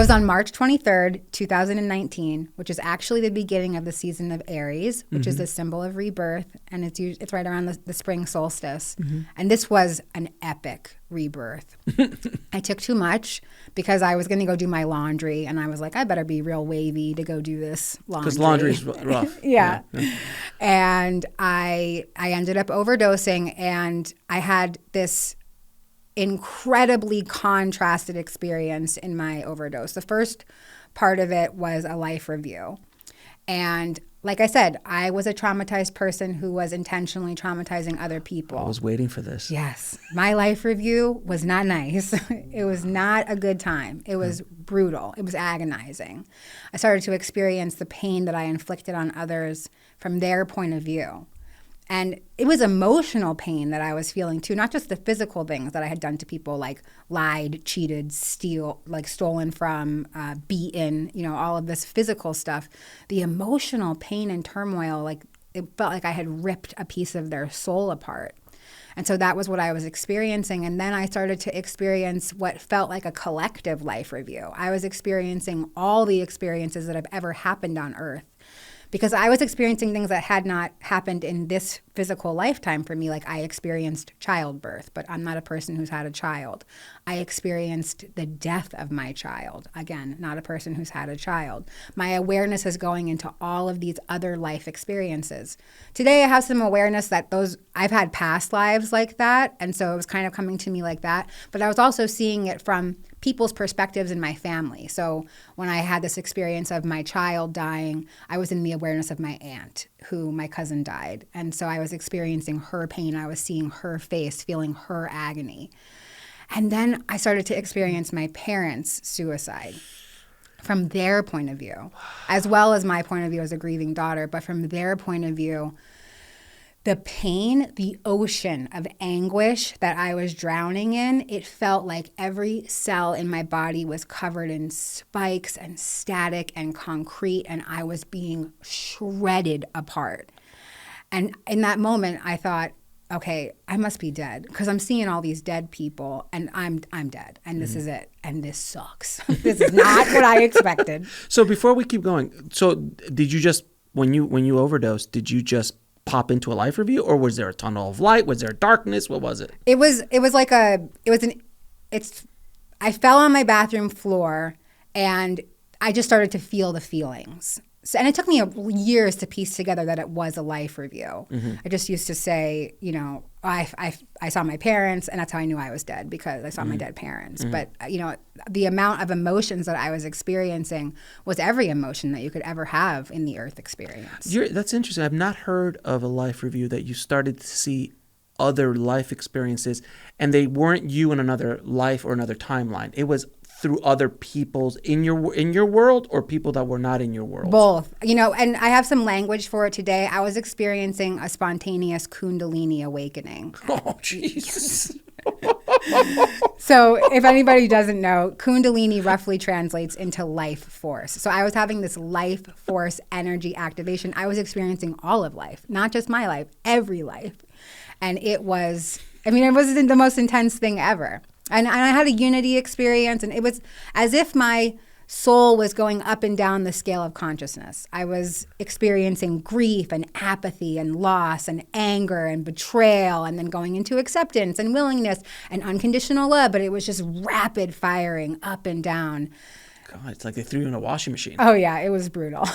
It was on March 23rd, 2019, which is actually the beginning of the season of Aries, which is the symbol of rebirth, and it's right around the spring solstice. And this was an epic rebirth. I took too much because I was going to go do my laundry, and I was like, I better be real wavy to go do this laundry. Because laundry is rough. Yeah. And I ended up overdosing, and I had this incredibly contrasted experience in my overdose. The first part of it was a life review. And like I said, I was a traumatized person who was intentionally traumatizing other people. I was waiting for this. Yes. My life review was not nice. It was not a good time. It was brutal. It was agonizing. I started to experience the pain that I inflicted on others from their point of view. And it was emotional pain that I was feeling too, not just the physical things that I had done to people, like lied, cheated, stolen from, beaten, all of this physical stuff. The emotional pain and turmoil, it felt like I had ripped a piece of their soul apart. And so that was what I was experiencing. And then I started to experience what felt like a collective life review. I was experiencing all the experiences that have ever happened on Earth, because I was experiencing things that had not happened in this physical lifetime for me. Like, I experienced childbirth, but I'm not a person who's had a child. I experienced the death of my child. Again, not a person who's had a child. My awareness is going into all of these other life experiences. Today, I have some awareness that I've had past lives like that, and so it was kind of coming to me like that. But I was also seeing it from people's perspectives in my family. So when I had this experience of my child dying, I was in the awareness of my aunt, who my cousin died. And so I was experiencing her pain. I was seeing her face, feeling her agony. And then I started to experience my parents' suicide from their point of view, as well as my point of view as a grieving daughter. But from their point of view, the pain, the ocean of anguish that I was drowning in, it felt like every cell in my body was covered in spikes and static and concrete, and I was being shredded apart. And in that moment, I thought, okay, I must be dead, because I'm seeing all these dead people, and I'm dead, and this is it, and this sucks. This is not what I expected. So before we keep going, so did you just, when you overdosed, did you just pop into a life review, or was there a tunnel of light? Was there darkness? What was it? I fell on my bathroom floor, and I just started to feel the feelings. So, and it took me years to piece together that it was a life review. I just used to say, I saw my parents, and that's how I knew I was dead, because I saw my dead parents. But, the amount of emotions that I was experiencing was every emotion that you could ever have in the Earth experience. That's interesting. I've not heard of a life review that you started to see other life experiences, and they weren't you in another life or another timeline. It was through other people's in your world, or people that were not in your world? Both. And I have some language for it today. I was experiencing a spontaneous Kundalini awakening. Oh, Jesus. So if anybody doesn't know, Kundalini roughly translates into life force. So I was having this life force energy activation. I was experiencing all of life, not just my life, every life. And it was the most intense thing ever. And I had a unity experience, and it was as if my soul was going up and down the scale of consciousness. I was experiencing grief and apathy and loss and anger and betrayal, and then going into acceptance and willingness and unconditional love. But it was just rapid firing up and down. God, it's like they threw you in a washing machine. Oh yeah, it was brutal.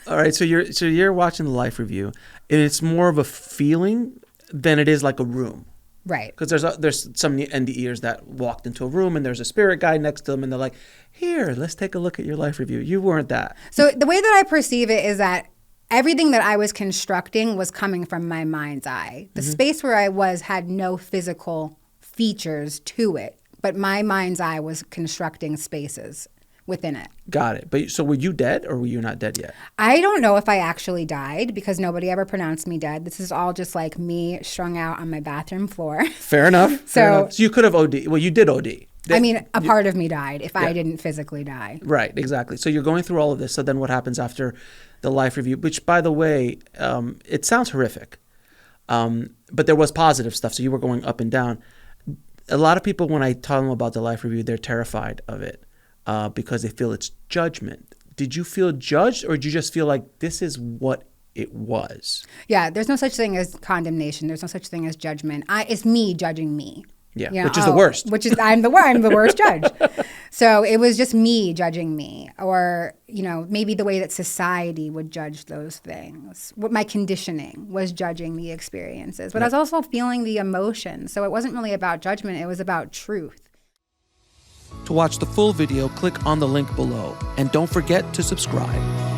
All right, so you're watching the life review, and it's more of a feeling than it is like a room. Right. Because there's some NDEers that walked into a room, and there's a spirit guide next to them, and they're like, here, let's take a look at your life review. You weren't that. So the way that I perceive it is that everything that I was constructing was coming from my mind's eye. The space where I was had no physical features to it, but my mind's eye was constructing spaces within it. Got it. But so were you dead, or were you not dead yet? I don't know if I actually died, because nobody ever pronounced me dead. This is all just like me strung out on my bathroom floor. Fair enough. So you could have OD. Well, you did OD. A part of me died if I didn't physically die. Right, exactly. So you're going through all of this. So then what happens after the life review, which, by the way, it sounds horrific, but there was positive stuff. So you were going up and down. A lot of people, when I tell them about the life review, they're terrified of it. because they feel it's judgment. Did you feel judged, or did you just feel like this is what it was? Yeah, there's no such thing as condemnation. There's no such thing as judgment. It's me judging me. Yeah, You know, which is the worst. Which is I'm the worst judge. So it was just me judging me, or maybe the way that society would judge those things. What my conditioning was judging the experiences, but I was also feeling the emotion. So it wasn't really about judgment. It was about truth. To watch the full video, click on the link below, and don't forget to subscribe.